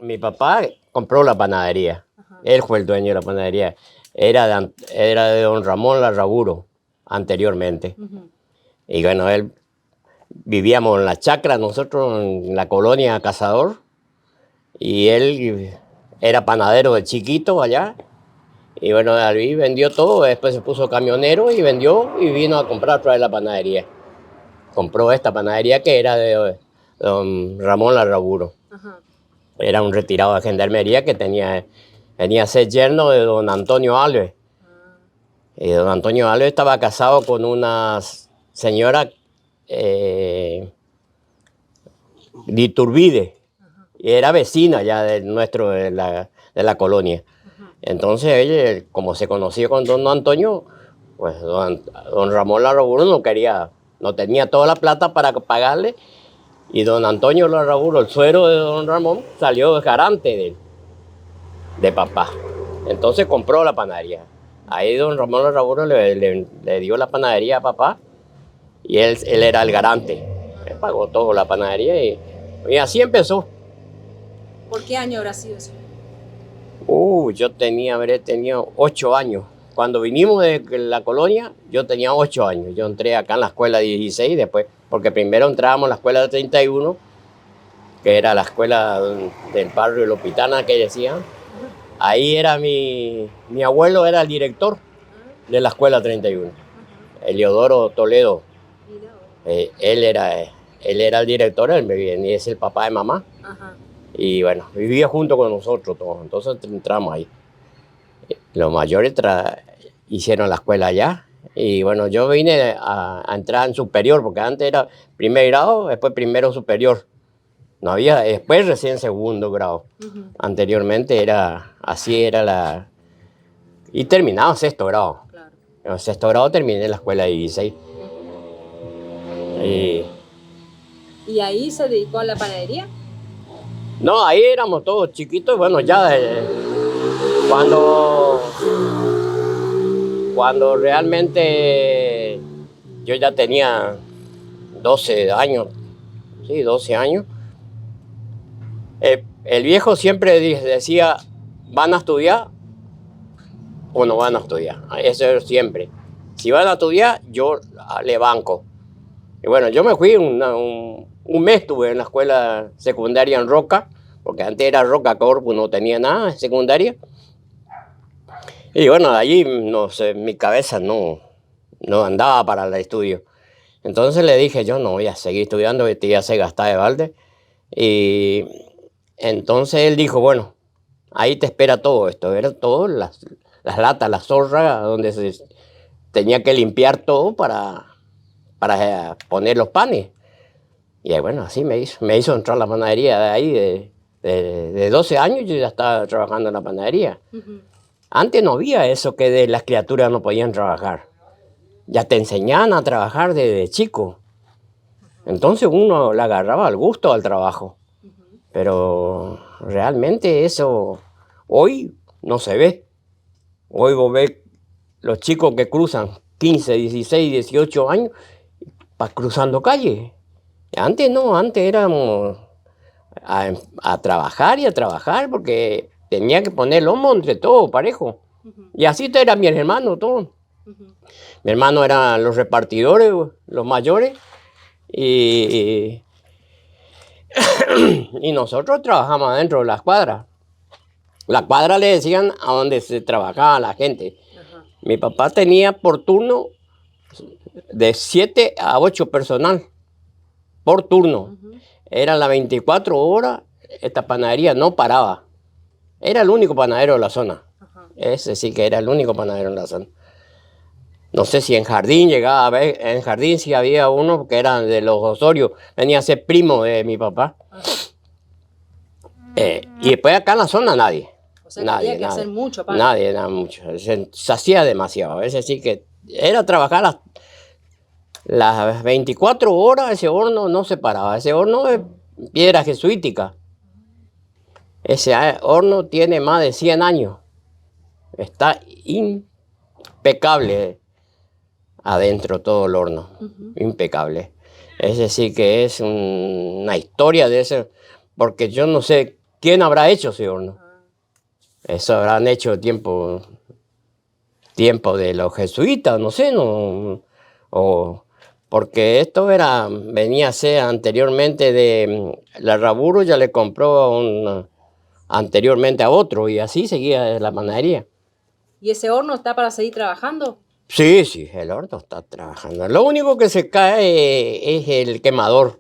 mi papá compró la panadería. Ajá. Él fue el dueño de la panadería. Era de don Ramón Larraburo anteriormente. Ujú. Y bueno, él vivíamos en la chacra, nosotros en la colonia Cazador. Y él era panadero de chiquito allá. Y bueno, ahí vendió todo. Después se puso camionero y vendió y vino a comprar otra vez la panadería. Compró esta panadería que era de don Ramón Larraburo. Ajá. Era un retirado de gendarmería que venía a ser yerno de don Antonio Alves. Ah. Y don Antonio Alves estaba casado con una señora de Iturbide, Ajá. y era vecina ya de la colonia. Ajá. Entonces ella, como se conocía con don Antonio, pues don Ramón Larraburo no tenía toda la plata para pagarle, y don Antonio Larraburo, el suero de don Ramón, salió garante de papá. Entonces compró la panadería. Ahí don Ramón Larraburo le dio la panadería a papá y él era el garante. Él pagó todo la panadería y así empezó. ¿Por qué año habrá sido eso? Yo habré tenido 8 años. Cuando vinimos de la colonia, yo tenía 8 años. Yo entré acá en la escuela 16 después, porque primero entrábamos en la escuela 31, que era la escuela del barrio Lopitana que decían. Ahí era mi abuelo era el director de la escuela 31, Eliodoro Toledo. Él era el director, y es el papá de mamá. Ajá. Y bueno, vivía junto con nosotros todos, entonces entramos ahí. Los mayores hicieron la escuela allá. Y bueno, yo vine a entrar en superior, porque antes era primer grado, después primero superior. No había, después recién segundo grado. Ujú. Anteriormente así era y terminaba sexto grado. Claro. En el sexto grado terminé la escuela de 16. ¿Y ahí se dedicó a la panadería? No, ahí éramos todos chiquitos. Bueno, ya cuando realmente yo ya tenía 12 años, sí, 12 años, el viejo siempre decía, ¿van a estudiar o no van a estudiar? Eso es siempre. Si van a estudiar, yo le banco. Y bueno, yo me fui un mes, estuve en la escuela secundaria en Roca, porque antes era Roca Corpus, no tenía nada en secundaria. Y bueno, allí no sé, mi cabeza no andaba para el estudio. Entonces le dije, yo no voy a seguir estudiando, este ya se gasta de balde. Y entonces él dijo, bueno, ahí te espera todo esto. Era todo, las latas, las zorras, donde se tenía que limpiar todo para poner los panes. Y bueno, así me hizo entrar a la panadería de ahí. De 12 años yo ya estaba trabajando en la panadería. Ujú. Antes no había eso que las criaturas no podían trabajar. Ya te enseñaban a trabajar desde chico. Entonces uno le agarraba el gusto al trabajo. Ujú. Pero realmente eso hoy no se ve. Hoy vos ves los chicos que cruzan 15, 16, 18 años cruzando calle. Antes no, antes éramos a trabajar y a trabajar porque tenía que poner lomo entre todos, parejo. Ujú. Y así eran mis hermanos, todos. Ujú. Mi hermano eran los repartidores, los mayores, y, y nosotros trabajamos adentro de las cuadras. La cuadra le decían a donde se trabajaba la gente. Ajá. Mi papá tenía por turno de 7 a 8 personal, por turno. Ujú. Eran las 24 horas, esta panadería no paraba. Era el único panadero de la zona. Ajá. Ese sí que era el único panadero en la zona. No sé si en Jardín llegaba a ver, en Jardín sí había uno que era de los Osorio, venía a ser primo de mi papá. Ajá. Y después acá en la zona nadie. O sea que había que hacer mucho pan. Nadie, nada mucho. Se hacía demasiado. A veces sí que era trabajar las 24 horas, ese horno no se paraba. Ese horno es piedra jesuítica. Ese horno tiene más de 100 años. Está impecable adentro todo el horno. Ujú. Impecable. Ese sí que es una historia de ese, porque yo no sé ¿quién habrá hecho ese horno? Ah, Eso habrán hecho tiempo de los jesuitas, no sé, no, o porque esto venía a ser anteriormente la Raburo ya le compró anteriormente a otro y así seguía la panadería. ¿y ese horno está para seguir trabajando? Sí, sí, el horno está trabajando. Lo único que se cae es el quemador,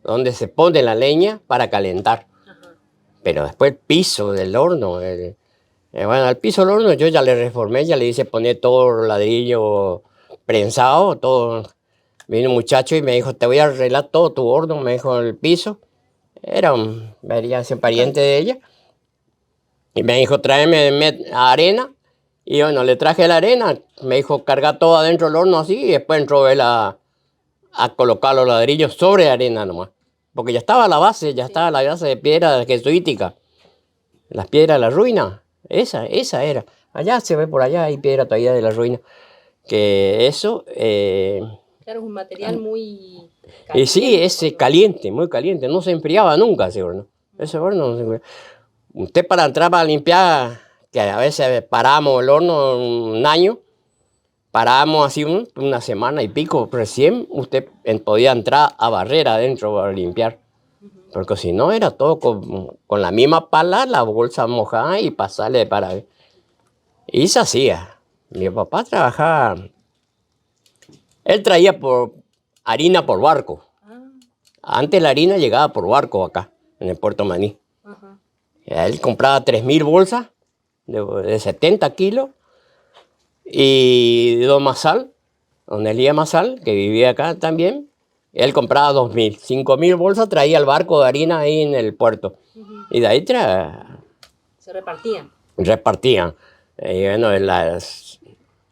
donde se pone la leña para calentar. Ajá. Pero después el piso del horno, bueno, al piso del horno yo ya le reformé, ya le hice poner todo ladrillo prensado, todo. Vino un muchacho y me dijo, te voy a arreglar todo tu horno, me dijo, el piso. Vería ser pariente de ella. Y me dijo, tráeme arena. Y bueno, le traje la arena, me dijo, carga todo adentro del horno así, y después entró él a colocar los ladrillos sobre arena nomás. Porque ya estaba la base, ya estaba la base de piedra jesuítica. Las piedras de la ruina, esa era. Allá se ve por allá, hay piedra todavía de la ruina. Que eso, Claro, es un material muy y sí, caliente, ese caliente, muy caliente, no se enfriaba nunca ese horno. Ese horno no se enfriaba. Usted para entrar para limpiar, que a veces paramos el horno un año, parábamos así una semana y pico, recién usted podía entrar a barrer adentro para limpiar. Porque si no, era todo con la misma pala, la bolsa mojada y pasarle para... Y se hacía. Mi papá trabajaba... Él traía harina por barco. Ah, Antes la harina llegaba por barco acá, en el Puerto Maní. ajá. Él compraba 3.000 bolsas de 70 kilos. Y Don Masal, don Elías Masal, que vivía acá también, él compraba 2.000, 5.000 bolsas traía el barco de harina ahí en el puerto. Y de ahí Se repartían. repartían. Y bueno,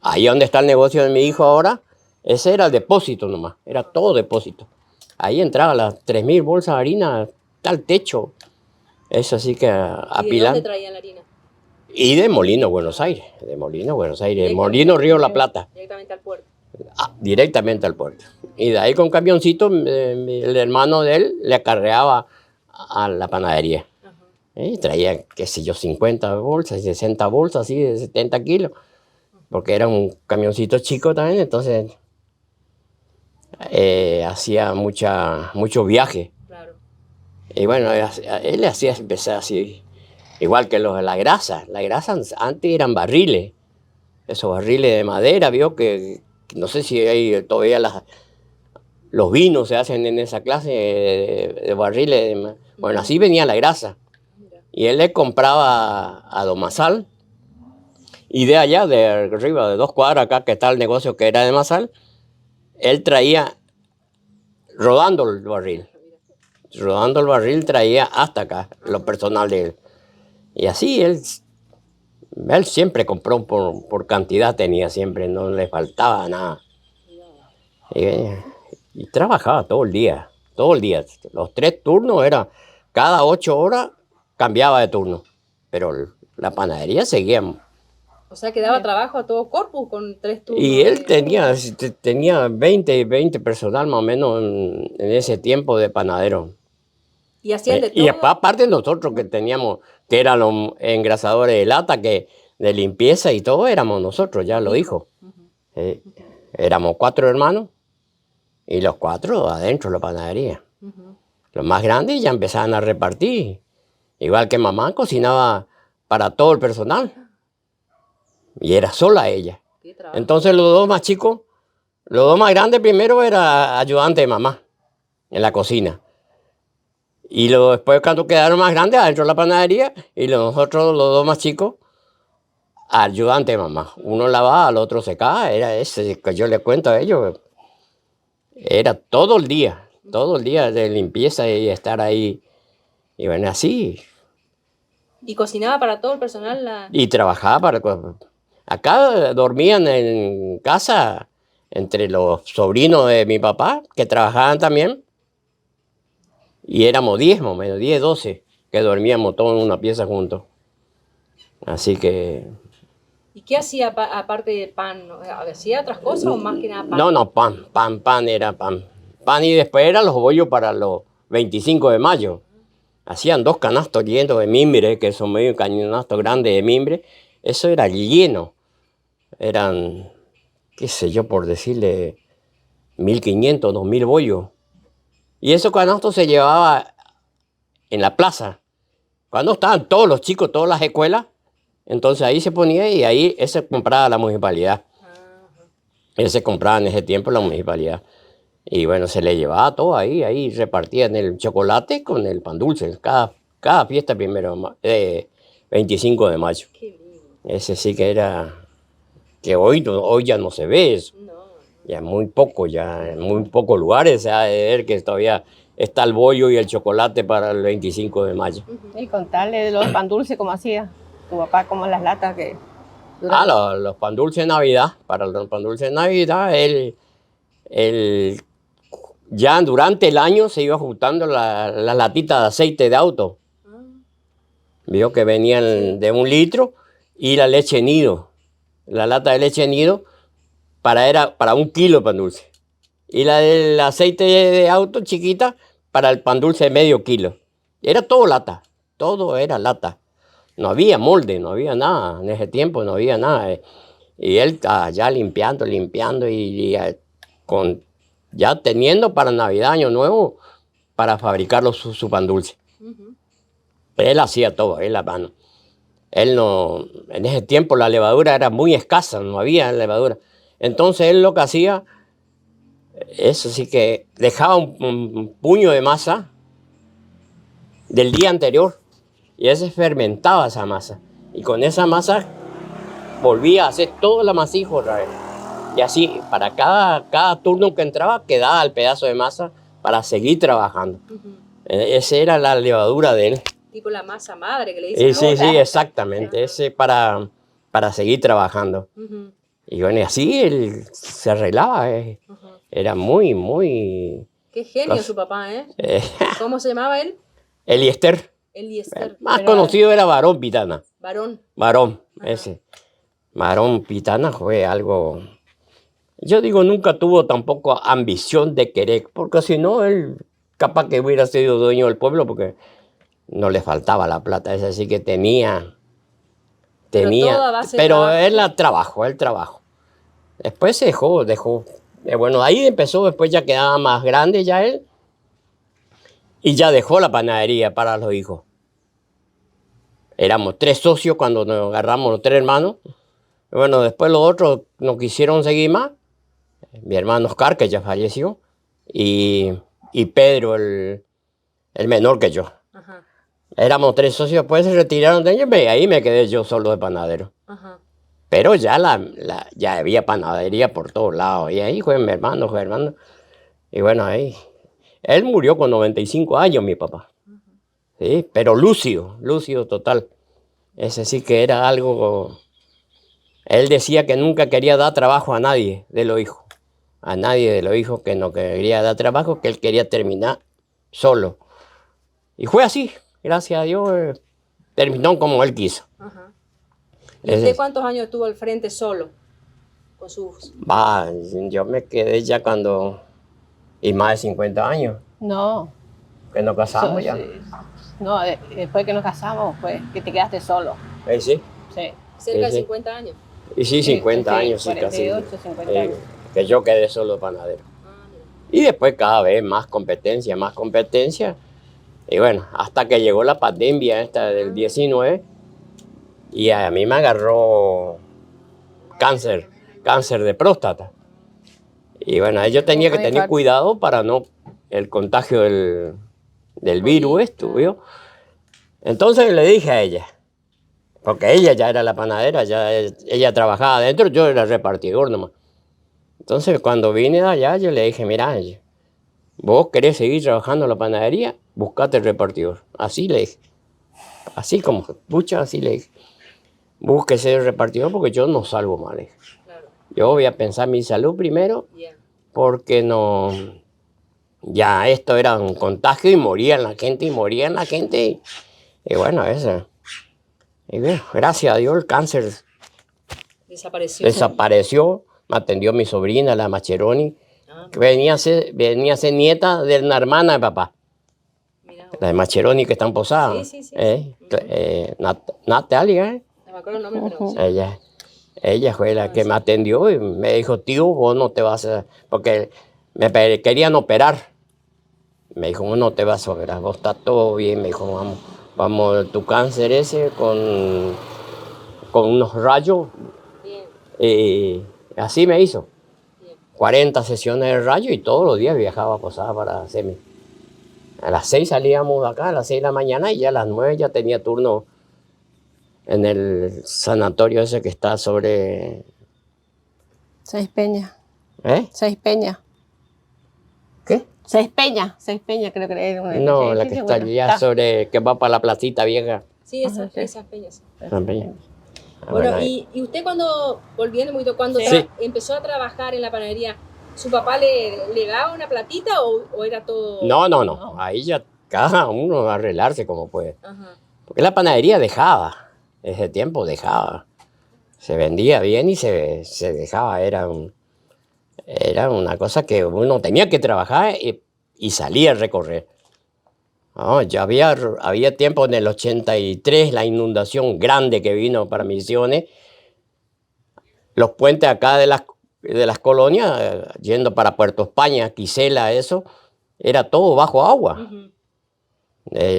ahí donde está el negocio de mi hijo ahora, ese era el depósito nomás, era todo depósito. Ahí entraban las 3.000 bolsas de harina hasta el techo. Eso sí que ¿Y de dónde apilando. traían la harina? Y de Molino, Buenos Aires, de Molino, Directamente Molino, Río La Plata. Directamente al puerto. Directamente al puerto. Y de ahí con camioncito, el hermano de él le acarreaba a la panadería. Ajá. Y traía, qué sé yo, 50 bolsas, 60 bolsas, así de 70 kilos. Porque era un camioncito chico también, entonces hacía mucho viaje. Claro. Y bueno, él le hacía empezar así, igual que la grasa. La grasa antes eran barriles, esos barriles de madera, vio que no sé si hay todavía los vinos se hacen en esa clase de barriles. Bueno, así venía la grasa. Mira. Y él le compraba a Don Masal. Y de allá, de arriba, de 2 cuadras acá, que está el negocio que era de Masal, él traía rodando el barril. Rodando el barril traía hasta acá, lo personal de él. Y así él siempre compró por cantidad, tenía siempre, no le faltaba nada. Y trabajaba todo el día. Los 3 turnos era, cada 8 horas cambiaba de turno. Pero la panadería seguía. O sea que daba trabajo a todo Corpus con 3 turnos. Y él tenía 20 personal más o menos en ese tiempo de panadero. Y hacían de todo. Y aparte nosotros que teníamos, que eran los engrasadores de lata, que de limpieza y todo, éramos nosotros, ya lo dijo. Éramos 4 hermanos y los 4 adentro de la panadería. Los más grandes ya empezaban a repartir. Igual que mamá cocinaba para todo el personal. Y era sola ella. Qué trabajo. Entonces los 2 más chicos, los 2 más grandes primero era ayudante de mamá en la cocina. Y después cuando quedaron más grandes adentro de la panadería, y nosotros los 2 más chicos, ayudante de mamá. Uno lavaba, al otro secaba, era ese que yo le cuento a ellos. Era todo el día de limpieza y estar ahí. Y bueno, así. Y cocinaba para todo el personal. Y trabajaba para... Acá dormían en casa entre los sobrinos de mi papá, que trabajaban también. Y éramos 10 más o menos, 10, 12, que dormíamos todos en una pieza juntos. Así que... ¿Y qué hacía aparte de pan? ¿Hacía otras cosas o más que nada pan? No, pan era pan. Pan y después eran los bollos para los 25 de mayo. hacían 2 canastos llenos de mimbre, que son medio canastos grandes de mimbre. Eso era lleno. Eran, qué sé yo, por decirle, 1.500, 2.000 bollos. Y esos canastos se llevaba en la plaza. Cuando estaban todos los chicos, todas las escuelas, entonces ahí se ponía y ahí ese compraba la municipalidad. Ese compraba en ese tiempo la municipalidad. Y bueno, se le llevaba todo ahí repartían el chocolate con el pan dulce. Cada fiesta 25 de mayo. Qué lindo. Ese sí que era, que hoy ya no se ve eso. No. Ya en muy pocos lugares se ha de ver que todavía está el bollo y el chocolate para el 25 de mayo. Y contarle de los pan dulces, ¿cómo hacía tu papá, como las latas que... Los pan dulces de Navidad, para los pan dulces de Navidad, él ya durante el año se iba juntando las latitas de aceite de auto. Vio que venían de 1 litro y la leche nido. La lata de leche nido era para 1 kilo de pan dulce. Y la del aceite de auto chiquita para el pan dulce de medio kilo. Era todo lata, todo era lata. No había molde, no había nada. En ese tiempo no había nada. Y él ya limpiando y ya teniendo para Navidad, Año Nuevo, para fabricar su pan dulce. Él hacía todo, él a mano. Él no, en ese tiempo la levadura era muy escasa, no había levadura. Entonces él lo que hacía, eso sí que dejaba un puño de masa del día anterior y ese fermentaba esa masa. Y con esa masa volvía a hacer todo el amasijo otra vez. Y así, para cada turno que entraba, quedaba el pedazo de masa para seguir trabajando. Esa era la levadura de él. Tipo la masa madre que le dicen. Sí, exactamente. Ese para seguir trabajando. Y bueno, y así él se arreglaba. Era muy... Qué genio su papá, ¿eh? ¿Cómo se llamaba él? Eliezer. Eliezer. Más conocido era Barón Pitana. Barón. Ese. Barón Pitana fue algo... Yo digo, nunca tuvo tampoco ambición de querer, porque si no, él capaz que hubiera sido dueño del pueblo, porque no le faltaba la plata, es así que tenía, pero él trabajó. Después se dejó, bueno, ahí empezó, después ya quedaba más grande ya él, y ya dejó la panadería para los hijos. Éramos 3 socios cuando nos agarramos los 3 hermanos, bueno, después los otros no quisieron seguir más, mi hermano Oscar, que ya falleció, y Pedro, el menor que yo. Éramos 3 socios, después se retiraron de ellos, y ahí me quedé yo solo de panadero. Pero ya ya había panadería por todos lados, y ahí fue mi hermano, y bueno, ahí. Él murió con 95 años, mi papá. Sí, pero lúcido total. Ese sí que era algo... Él decía que nunca quería dar trabajo a nadie de los hijos. A nadie de los hijos que no quería dar trabajo, que él quería terminar solo. Y fue así, gracias a Dios, terminó como él quiso. ¿Y usted cuántos años estuvo al frente solo? Con sus... Yo me quedé ya y más de 50 años. No. Que nos casamos ya. Sí. No, después que nos casamos fue que te quedaste solo. Sí. Sí. Cerca de 50 años. Y sí, 50 años, 48, casi. 50 años. Que yo quedé solo panadero. Y después cada vez más competencia. Y bueno, hasta que llegó la pandemia esta del 19, y a mí me agarró cáncer de próstata. Y bueno, yo tenía que tener cuidado para no el contagio del virus ¿vio? Entonces le dije a ella, porque ella ya era la panadera, ella trabajaba adentro, yo era repartidor nomás. Entonces cuando vine de allá, yo le dije, mira, vos querés seguir trabajando en la panadería, buscate el repartidor. Así le dije, así como pucha, así le dije. Búsquese el repartidor porque yo no salgo mal. Claro. Yo voy a pensar mi salud primero, porque no... Ya esto era un contagio y morían la gente. Y bueno, eso. Y bueno, gracias a Dios el cáncer desapareció. Me atendió mi sobrina, la Macheroni, que venía a ser nieta de una hermana de papá. Mira. La de Mascheroni que está en Posada. Sí. Natalia, No me acuerdo el nombre, pero sí. ella fue la que me atendió y me dijo, tío, vos no te vas a... Porque querían operar. Me dijo, vos no te vas a operar, vos está todo bien. Me dijo, vamos, tu cáncer ese con unos rayos. Bien, Y así me hizo. bien. 40 sesiones de rayo y todos los días viajaba a Posada para hacerme. A las 6 salíamos de acá, a las 6 de la mañana, y ya a las 9 ya tenía turno en el sanatorio ese que está sobre... Seis Peñas. ¿Eh? Seis Peñas. ¿Qué? Seis Peñas creo que era. No, la que está allá sobre, que va para la placita vieja. Sí, Ajá, sí. esas peñas. San Peña. Ah, Bueno, ahí. y usted cuando, volviendo un poquito, cuando Sí. empezó a trabajar en la panadería, ¿su papá le daba una platita o era todo...? No. Ahí ya cada uno va a arreglarse como puede. Ajá, Porque la panadería dejaba, ese tiempo dejaba. Se vendía bien y se dejaba. Era una cosa que uno tenía que trabajar y salir a recorrer. No, ya había tiempo en el 83, la inundación grande que vino para Misiones. Los puentes acá de las colonias, yendo para Puerto España, Quisela, eso, era todo bajo agua. ujú,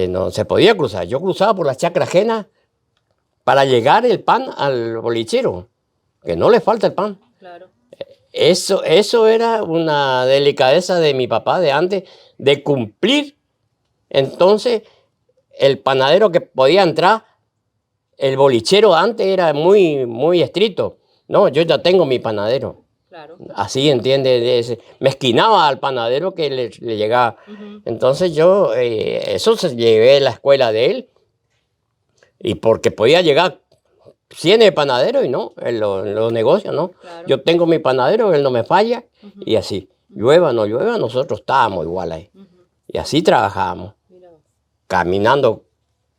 No se podía cruzar. Yo cruzaba por las chacras ajenas para llegar el pan al bolichero, que no le falta el pan. claro. Eso era una delicadeza de mi papá de antes, de cumplir. Entonces, el panadero que podía entrar, el bolichero antes era muy estricto. No, yo ya tengo mi panadero. Claro. Así, ¿entiende? Me esquinaba al panadero que le llegaba. Ujú, Entonces yo eso se llevé a la escuela de él. Y porque podía llegar 100 de panadero y no, en los negocios, ¿no? claro. Yo tengo mi panadero, él no me falla. Ujú, Y así, llueva o no llueva, nosotros estábamos igual ahí. ujú. Y así trabajábamos, Mira vos. caminando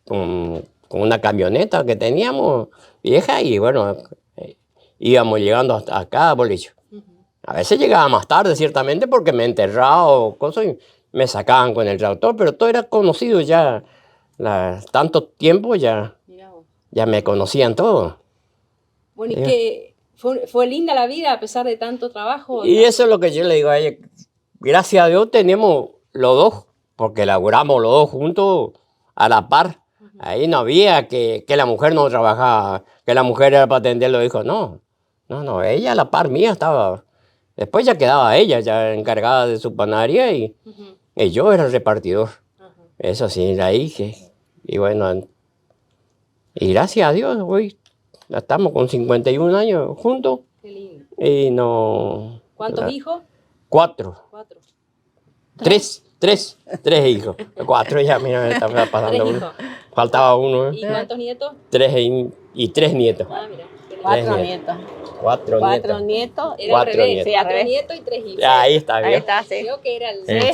con una camioneta que teníamos vieja y bueno, íbamos llegando hasta acá a Bolicho. Ujú. A veces llegaba más tarde, ciertamente, porque me enterraba o cosas y me sacaban con el tractor, pero todo era conocido ya, tanto tiempo ya Mira vos. me conocían todos. Bueno, y Ya. que fue linda la vida a pesar de tanto trabajo. Y eso es lo que yo le digo a ella. Gracias a Dios tenemos los dos, porque laburamos los dos juntos a la par. Ahí no había que la mujer no trabajaba, que la mujer era para atender los hijos. No, ella a la par mía estaba. Después ya quedaba ella, ya encargada de su panadería y Ujú, yo era el repartidor. ajá. Eso sí, la hija. Y bueno, y gracias a Dios, hoy ya estamos con 51 años juntos Qué lindo. y no... ¿Cuántos hijos? 4. 4. 3 hijos. 4 ya, mira, me está pasando 3 uno. hijos. Faltaba uno, ¿Y cuántos nietos? 3 y 3 nietos. Ah, mira. Qué lindo. Cuatro Tres nietos. 4 Cuatro nietos. nietos. Era al 4 revés. nietos. Sí, al 4 revés. nietos y 3 hijos. Ahí está Ahí bien. está, sí. Creo que era el... Sí.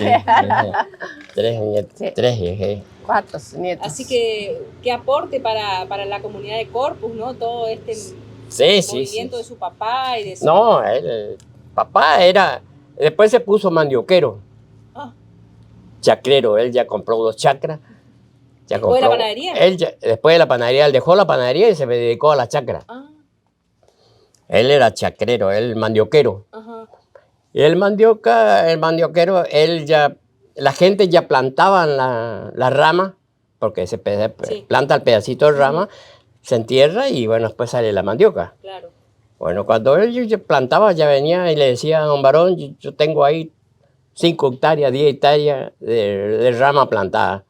3 nietos. Sí. 3 hijos. Cuatro nietos. Así que, qué aporte para la comunidad de Corpus, ¿no? Todo este Sí. movimiento de su papá y de su... No, el papá era... Después se puso mandioquero, Ah, chacrero. Él ya compró 2 chacras. Ya ¿Después de la compró- panadería? Después de la panadería, él dejó la panadería y se dedicó a la chacra. ah, Él era chacrero, él mandioquero. ajá. Y el mandioquero, la gente ya plantaba la rama, porque se Sí. planta el pedacito de rama, se entierra y bueno, después sale la mandioca. Claro. Bueno, cuando él ya plantaba, ya venía y le decía a don varón, yo tengo ahí 5 hectáreas, 10 hectáreas de rama plantada.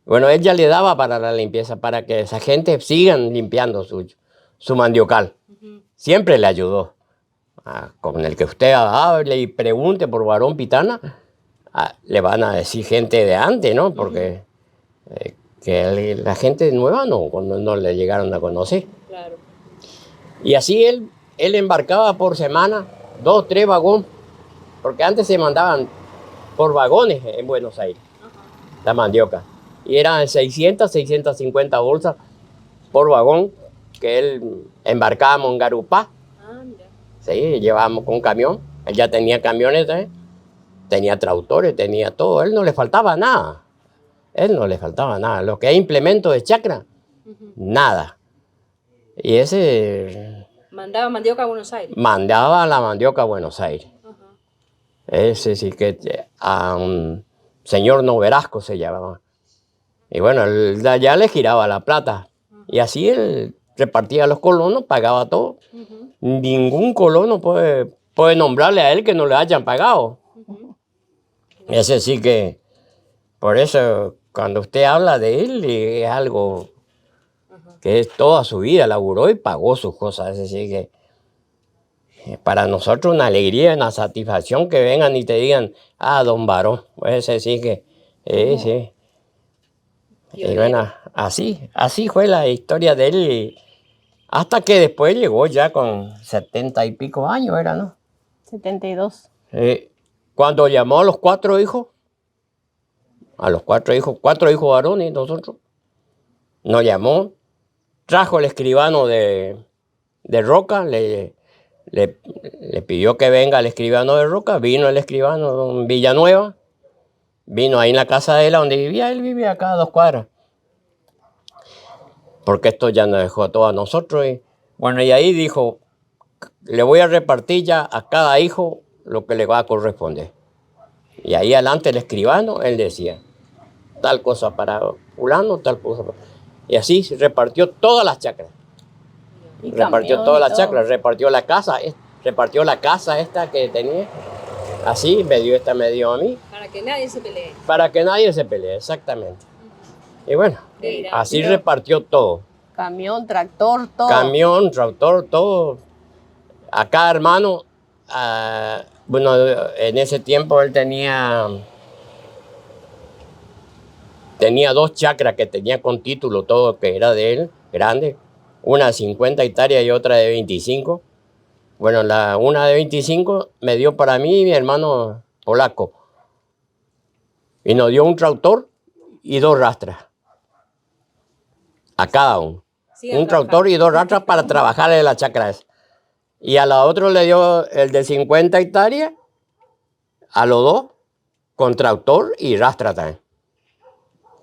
Bueno, él ya le daba para la limpieza, para que esa gente sigan limpiando su mandiocal. Ujú. Siempre le ayudó. Con el que usted hable y pregunte por varón Pitana, le van a decir gente de antes, ¿no? Porque que la gente nueva no le llegaron a conocer. Claro. Y así él embarcaba por semana 2, 3 vagones, porque antes se mandaban por vagones en Buenos Aires, Ajá. la mandioca. Y eran 650 bolsas por vagón que él embarcábamos en Garupá. Ah, mira. Sí, llevábamos con un camión. Él ya tenía camiones, tenía tractores, tenía todo. Él no le faltaba nada. él no le faltaba nada. Lo que es implemento de chacra, nada. Y ese Mandaba mandioca a Buenos Aires. mandaba la mandioca a Buenos Aires. Ajá. Ese sí que a un señor Noverasco se llamaba. Y bueno, él de allá le giraba la plata. Y así él repartía a los colonos, pagaba todo. Ningún colono puede nombrarle a él que no le hayan pagado. Ese sí que, por eso, cuando usted habla de él, es algo que es toda su vida, laburó y pagó sus cosas. Ese sí que, para nosotros una alegría, una satisfacción que vengan y te digan, ah, don Barón. Ese sí que, sí. Y bueno, así fue la historia de él. Hasta que después llegó ya con 70 y pico años, era, ¿no? 72. Cuando llamó a los 4 hijos, cuatro hijos varones, nosotros, nos llamó, trajo el escribano de Roca, le pidió que venga el escribano de Roca, vino el escribano don Villanueva, vino ahí en la casa de él donde vivía, él vivía acá a 2 cuadras. Porque esto ya nos dejó a todos nosotros. Y bueno, y ahí dijo, le voy a repartir ya a cada hijo lo que le va a corresponder. Y ahí adelante el escribano, él decía, tal cosa para fulano, tal cosa para... Y así se repartió todas las chacras. Y Repartió camión todas y las todo. chacras, repartió la casa esta que tenía. Así me dio a mí. Para que nadie se pelee. Para que nadie se pelee, exactamente. Y bueno, Mira, así mira. repartió todo. Camión, tractor, todo. Camión, tractor, todo. A cada hermano, bueno, en ese tiempo él tenía 2 chacras que tenía con título, todo que era de él, grande. Una de 50 hectáreas y otra de 25. Bueno, una de 25 me dio para mí y mi hermano polaco. Y nos dio un tractor y 2 rastras. A cada uno. sigan Un tractor y 2 rastras para trabajar en la chacra esa. Y a la otra le dio el de 50 hectáreas, a los 2, con tractor y rastra también.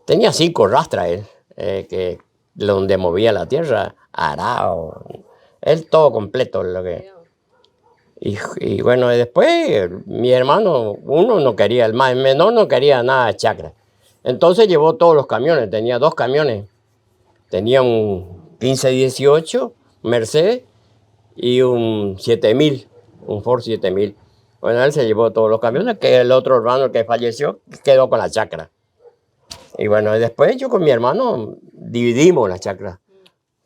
Tenía 5 rastras él, que donde movía la tierra, arado, él todo completo. Y bueno, y después mi hermano, uno no quería, el menor no quería nada de chacra. Entonces llevó todos los camiones, tenía 2 camiones. Tenía un 1518 Mercedes y un 7000, un Ford 7000. Bueno, él se llevó todos los camiones, que el otro hermano que falleció quedó con la chacra. Y bueno, después yo con mi hermano dividimos la chacra.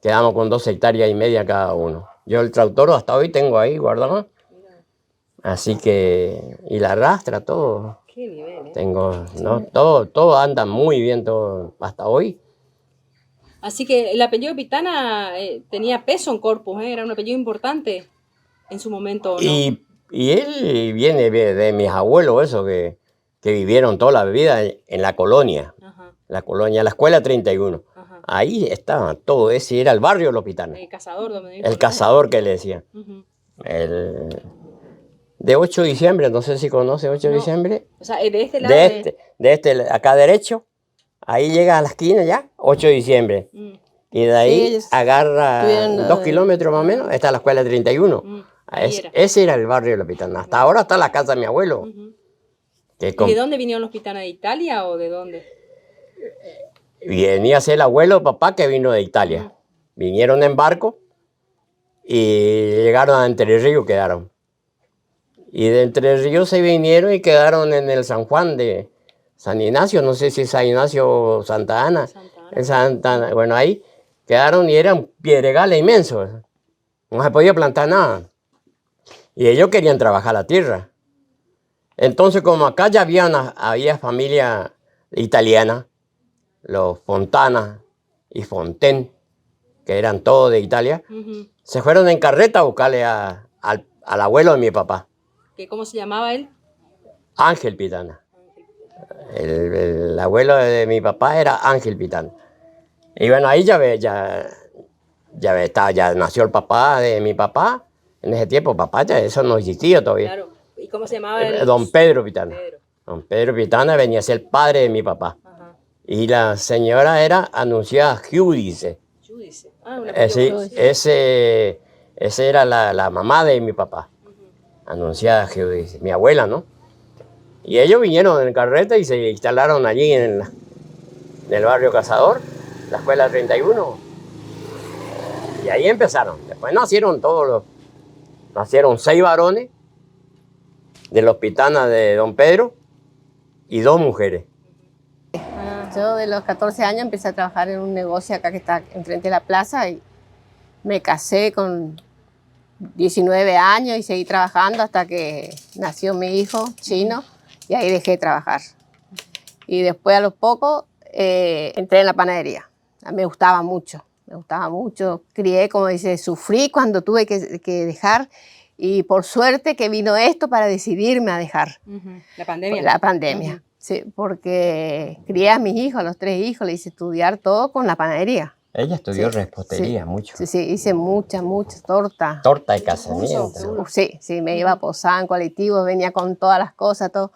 Quedamos con 2 hectáreas y media cada uno. Yo el tractor hasta hoy tengo ahí guardado. Así que, y la rastra, todo. Qué nivel, ¿eh? Tengo, ¿no? Todo anda muy bien, todo, hasta hoy. Así que el apellido Pitana tenía peso en Corpus, era un apellido importante en su momento, ¿no? Y él viene de mis abuelos, eso, que vivieron toda la vida en la colonia. Ajá, La escuela 31. ajá. Ahí estaba todo, ese era el barrio Los Pitanes. El cazador, donde dijo, El cazador que le decía. Ujú. De 8 de diciembre, no sé si conoce 8 de No. diciembre. O sea, de este lado. Acá derecho, ahí llega a la esquina ya, 8 de diciembre. Y de ahí Sí, ellos agarra estuvieron, 2 kilómetros más o menos, está la escuela 31. ahí era. Ese era el barrio de Los Pitanes. Hasta ahora está la casa de mi abuelo. Ujú. Que ¿Y de dónde vinieron los Pitana? ¿De Italia o de dónde? venía a ser el abuelo papá que vino de Italia. Vinieron en barco y llegaron a Entre Ríos, quedaron. Y de Entre Ríos se vinieron y quedaron en el San Juan de San Ignacio, no sé si es San Ignacio o Santa Ana. Santa Ana. Bueno, ahí quedaron y eran piedregales inmensos. No se podía plantar nada. Y ellos querían trabajar la tierra. Entonces, como acá ya había familia italiana, los Fontana y Fontaine, que eran todos de Italia, Ujú. se fueron en carreta a buscarle al abuelo de mi papá, ¿Cómo se llamaba él? Ángel Pitana. El abuelo de mi papá era Ángel Pitana. Y bueno, ahí ya nació el papá de mi papá. En ese tiempo, papá, ya eso no existía todavía. Claro. ¿Y cómo se llamaba él? Don Pedro Pitana. Pedro. Don Pedro Pitana venía a ser padre de mi papá. Ajá. Y la señora era Anunciada Giudice. Giudice. Ah, un apellido. Ese era la mamá de mi papá. Anunciada Giudice, mi abuela, ¿no? Y ellos vinieron en carreta y se instalaron allí en el barrio Cazador, la escuela 31. Y ahí empezaron. Después nacieron nacieron 6 varones de los Pitanas de Don Pedro y 2 mujeres. Yo de los 14 años empecé a trabajar en un negocio acá que está enfrente de la plaza y me casé con 19 años y seguí trabajando hasta que nació mi hijo chino y ahí dejé de trabajar. Y después a los pocos entré en la panadería. Me gustaba mucho, crié, como dice, sufrí cuando tuve que dejar y por suerte que vino esto para decidirme a dejar. La pandemia. La pandemia, sí, porque crié a mis hijos, a los 3 hijos, le hice estudiar todo con la panadería. Ella estudió repostería mucho. Sí, sí, hice muchas tortas. Torta de casamiento. Sí, me iba a posar en colectivo, venía con todas las cosas, todo,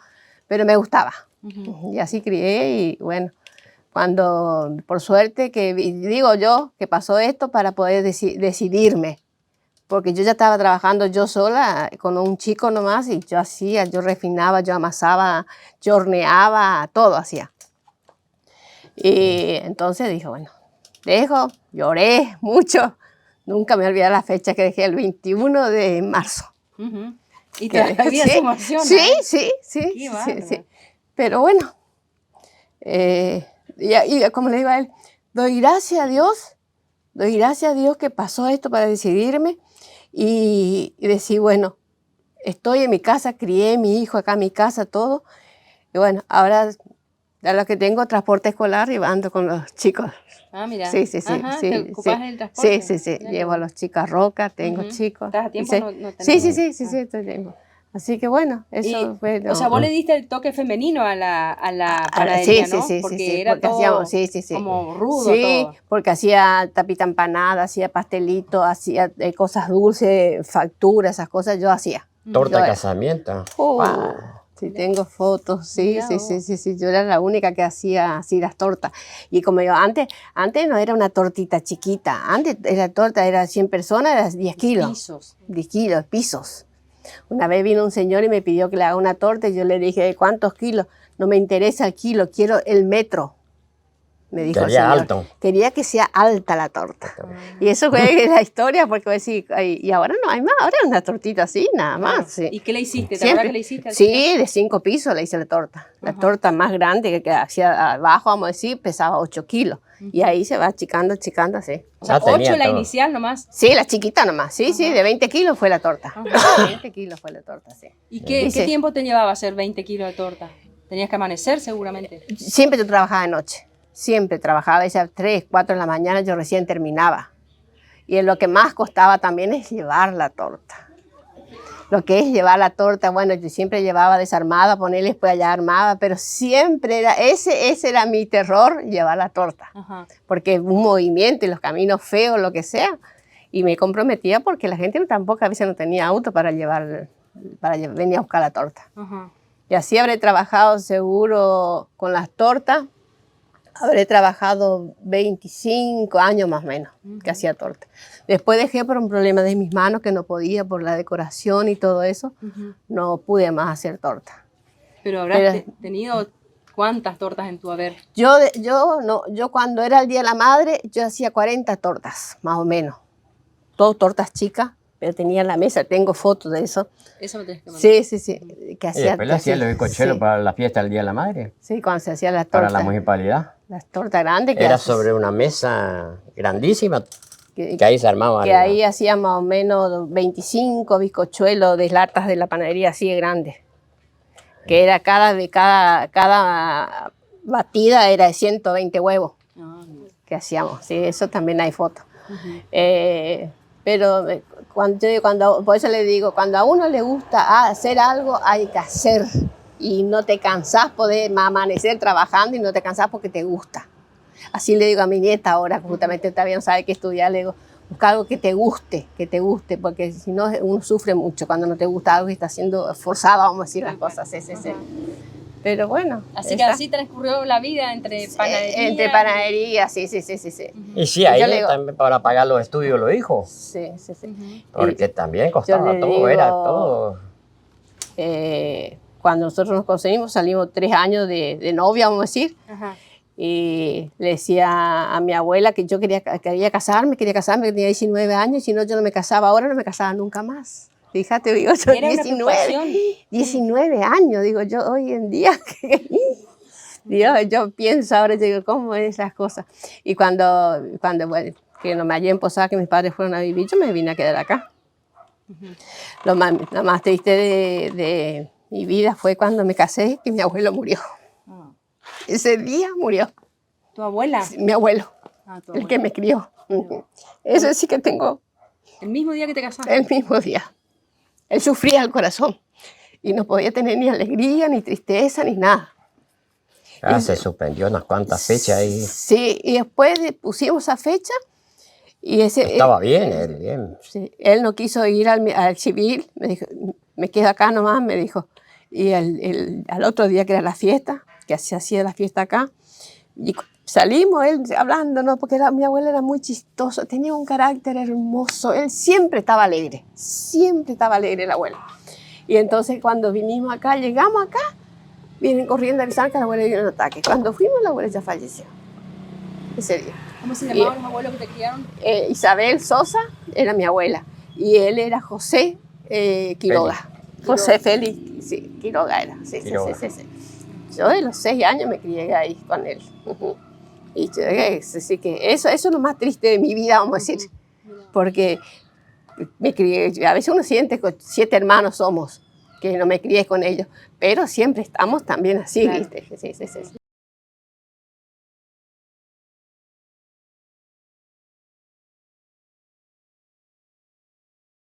pero me gustaba. Y así crié y bueno, cuando por suerte que digo yo que pasó esto para poder decidirme, porque yo ya estaba trabajando yo sola con un chico nomás y yo refinaba, yo amasaba, yo horneaba, todo hacía. Y entonces dije, bueno, lloré mucho, nunca me olvidé la fecha que dejé el 21 de marzo. Y todavía se emociona. Sí. Pero bueno, y como le digo a él, doy gracias a Dios que pasó esto para decidirme y decir, bueno, estoy en mi casa, crié a mi hijo acá en mi casa, todo. Y bueno, ahora a lo que tengo transporte escolar y ando con los chicos. Ah, mira. Sí. Ajá, ¿te ocupás del transporte? Sí. Llevo a los chicos a Roca, tengo chicos. ¿Estás a tiempo? No Sí, estoy tiempo. Así que bueno, eso fue... O sea, vos le diste el toque femenino a la panadería, ¿no? Porque era todo como rudo todo. Porque hacía tapita empanada, hacía pastelito, hacía cosas dulces, facturas, esas cosas yo hacía. Torta de casamiento. Sí, tengo fotos, sí. Yo era la única que hacía así las tortas. Y como yo, antes no era una tortita chiquita. Antes la torta era 100 personas, era 10 kilos. Pisos. 10 kilos, pisos. Una vez vino un señor y me pidió que le haga una torta y yo le dije, ¿cuántos kilos? No me interesa el kilo, quiero el metro. Me dijo el señor. Alto. Quería que sea alta la torta. Y eso fue la historia, porque voy a decir, y ahora no hay más, ahora es una tortita así, nada más. Sí. ¿Y qué le hiciste? ¿Te acuerdas que le hiciste? Sí, de 5 pisos le hice la torta. La torta más grande que hacía abajo, vamos a decir, pesaba 8 kilos. Y ahí se va achicando así. O sea, 8 la inicial nomás. Sí, la chiquita nomás. Sí, de 20 kilos fue la torta. 20 kilos fue la torta, sí. ¿Y qué tiempo te llevaba a hacer 20 kilos de torta? ¿Tenías que amanecer seguramente? Siempre yo trabajaba de noche. Siempre trabajaba, a veces a 3, 4 de la mañana yo recién terminaba. Y lo que más costaba también es llevar la torta. Lo que es llevar la torta, bueno, yo siempre llevaba desarmada, ponerle después allá armaba, pero siempre era, ese era mi terror, llevar la torta. Porque un movimiento y los caminos feos, lo que sea. Y me comprometía porque la gente tampoco a veces no tenía auto para venir a buscar la torta. Y así habré trabajado seguro con las tortas. Habré trabajado 25 años más o menos que hacía torta. Después dejé por un problema de mis manos que no podía por la decoración y todo eso. No pude más hacer torta. Pero habrás tenido ¿cuántas tortas en tu haber? Yo cuando era el Día de la Madre, yo hacía 40 tortas, más o menos. Todas tortas chicas, pero tenía en la mesa, tengo fotos de eso. Eso me tenés que mandar. Sí. Que hacía, y después le hacía los bizcochuelos para la fiesta del Día de la Madre. Sí, cuando se hacía las tortas. Para la municipalidad. Las tortas grandes. Era sobre una mesa grandísima que ahí se armaba. Que ahí hacía más o menos 25 bizcochuelos de latas de la panadería así de grandes. Que era cada batida era de 120 huevos que hacíamos. Sí, eso también hay fotos. Pero por eso le digo, cuando a uno le gusta hacer algo, hay que hacer. Y no te cansás poder amanecer trabajando y no te cansás porque te gusta. Así le digo a mi nieta ahora, justamente todavía no sabe qué estudiar, le digo, busca algo que te guste, porque si no uno sufre mucho cuando no te gusta algo y está siendo forzado, vamos a decir las cosas. Pero bueno. Así que así transcurrió la vida entre panadería. Entre panadería, sí. Y sí, ahí Yo le digo- también para pagar los estudios los hijos. Sí. Porque Y también costaba le todo, digo, era todo. Cuando nosotros nos conseguimos, salimos 3 años de novia, vamos a decir. Ajá. Y le decía a mi abuela que yo quería casarme, que tenía 19 años, y si no, yo no me casaba ahora, no me casaba nunca más. Fíjate, digo yo, Era una preocupación. 19 años, digo yo, hoy en día. Dios, yo pienso ahora, digo, ¿cómo es las cosas? Y cuando bueno, que no me hallé en Posada, que mis padres fueron a vivir, yo me vine a quedar acá. Lo más triste de mi vida fue cuando me casé, que mi abuelo murió. Ese día murió. ¿Tu abuela? Mi abuelo, Tu el abuela. que me crió. Eso sí que tengo El mismo día que te casaste. el mismo día. Él sufría el corazón y no podía tener ni alegría, ni tristeza, ni nada. Se suspendió unas cuantas fechas ahí. Sí, y después pusimos esa fecha y Estaba bien, él, bien. sí, él no quiso ir al civil, me dijo, me quedo acá nomás, me dijo. Y al otro día, que era la fiesta, que se hacía la fiesta acá, y salimos, él hablando, ¿no? Porque mi abuela era muy chistoso, tenía un carácter hermoso, él siempre estaba alegre el abuelo. Y entonces cuando vinimos acá, llegamos acá, vienen corriendo a avisar que la abuela dio un ataque. Cuando fuimos, la abuela ya falleció, ese día. ¿Cómo se llamaban los abuelos que te criaron? Isabel Sosa era mi abuela, y él era José Quiroga. José Félix, sí, Quiroga era, sí. Yo de los 6 años me crié ahí con él. Y yo, así que eso es lo más triste de mi vida, vamos a decir. Porque me crié, a veces uno siente que 7 hermanos somos, que no me crié con ellos, pero siempre estamos también así, Claro. ¿viste? Sí.